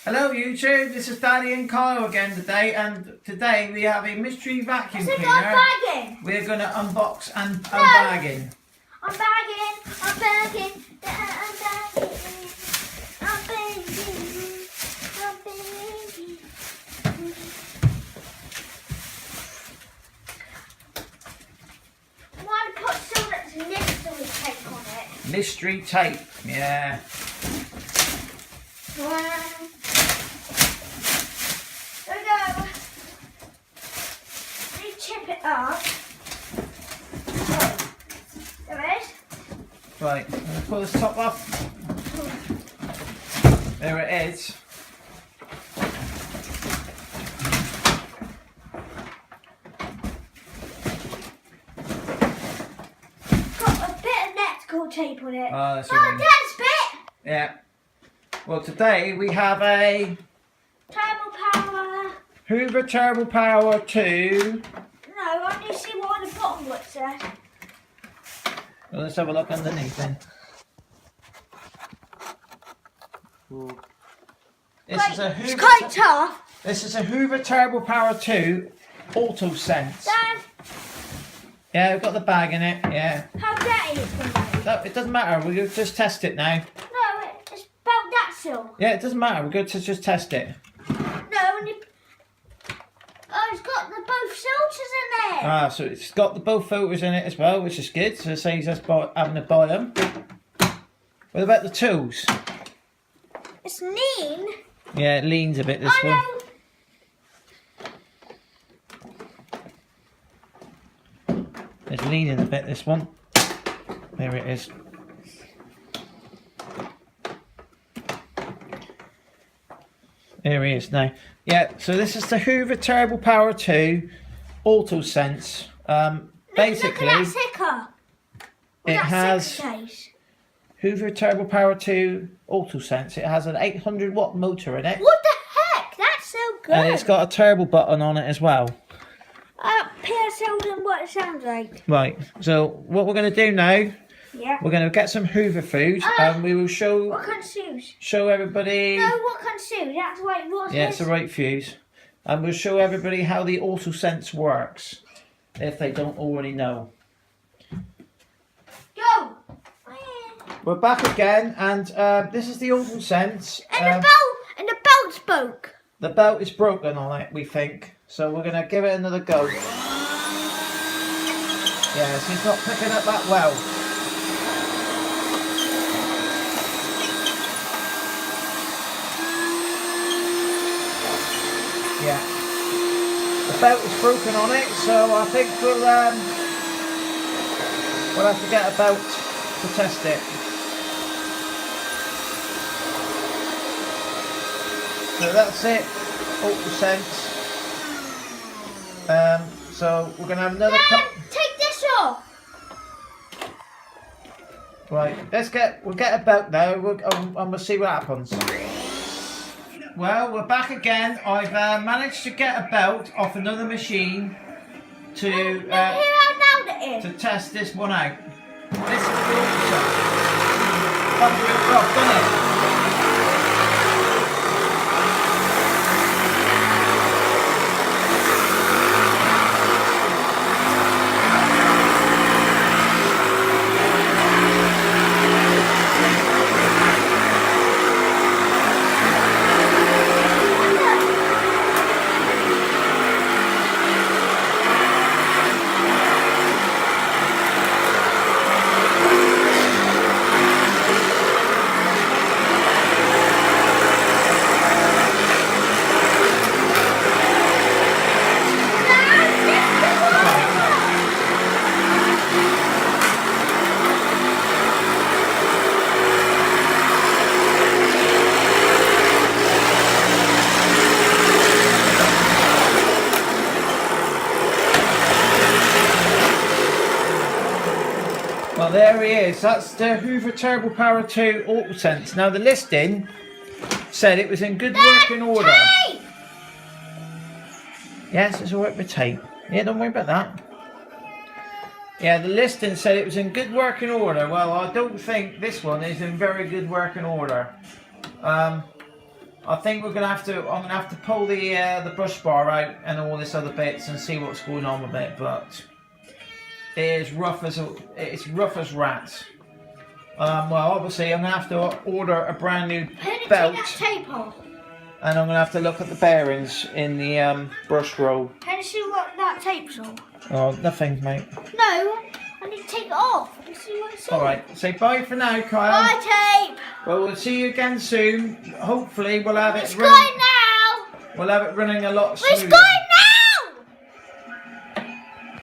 Hello YouTube, this is Daddy and Kyle again today, and today we have a mystery vacuum cleaner. Bagging. We're going to unbox and unbagging. I'm bagging, I'm bagging, I'm bagging, I'm bagging, I'm bagging. I want to put some that's mystery tape on it. Mystery tape, yeah. There we go. You chip it up. There it is. Right, I'm going to pull this top off. There it is. Got a bit of electrical tape on it. Oh, that's oh, that's bit. Yeah. Well, today we have a Turbopower. Hoover Turbo Power 2. No, I need to see what on the bottom looks like. Well, let's have a look underneath then. This is a Hoover. It's quite tough. This is a Hoover Turbo Power 2 autosense. Dad, Yeah, we've got the bag in it. Yeah. how dirty it's going to be? No, it doesn't matter. We'll just test it now. No, it's about that still. Yeah, it doesn't matter. We're going to just test it. No, and oh, it's got the both filters in it. Ah, so it's got both filters in it as well, which is good. So it saves us having to buy them. What about the tools? It's lean. Yeah, it leans a bit, this one. It's leaning a bit, this one. There it is. There he is now. Yeah, so this is the Hoover Turbo Power 2 autosense. Basically, look at that sticker. it has sticker Hoover Turbo Power 2 autosense. It has an 800 watt motor in it. What the heck? That's so good. And it's got a turbo button on it as well. PSL and what it sounds like. Right, so what we're going to do now, Yeah. we're going to get some Hoover food and we will What kind of shoes? show everybody. No, what kind of shoes? That's right. What's Yeah, this? it's the right fuse. And we'll show everybody how the autosense works, if they don't already know. Go. We're back again, and this is the autosense. And the belt's broke. The belt is broken on it, we think. So we're going to give it another go. Yeah, so it's not picking up that well. Yeah. The belt is broken on it, so I think we'll have to get a belt to test it. So that's it, autosense. So we're gonna have another Dad, take this off. Right, we'll get a belt now, and we'll see what happens. Well, we're back again. I've managed to get a belt off another machine to test this one out. This is the autosense. Thunder it rough, doesn't it? Well, there he is. That's the Hoover Turbo Power 2 autosense. Now, the listing said it was in good working order. Tape! Yes, it's alright with tape. Yeah, don't worry about that. Yeah, the listing said it was in good working order. Well, I don't think this one is in very good working order. I think we're gonna have to. I'm gonna have to pull the brush bar out and all this other bits and see what's going on with it. But it is rough as rats. Well, obviously, I'm gonna have to order a brand new belt, take that tape off. and I'm gonna have to look at the bearings in the brush roll. Can you see what that tape's on? Oh, nothing, mate. No, I need to take it off and see what it's on. All right, say bye for now, Kyle. Bye, tape. Well, we'll see you again soon. Hopefully, we'll have it. It's going now. We'll have it running a lot It's smoother. going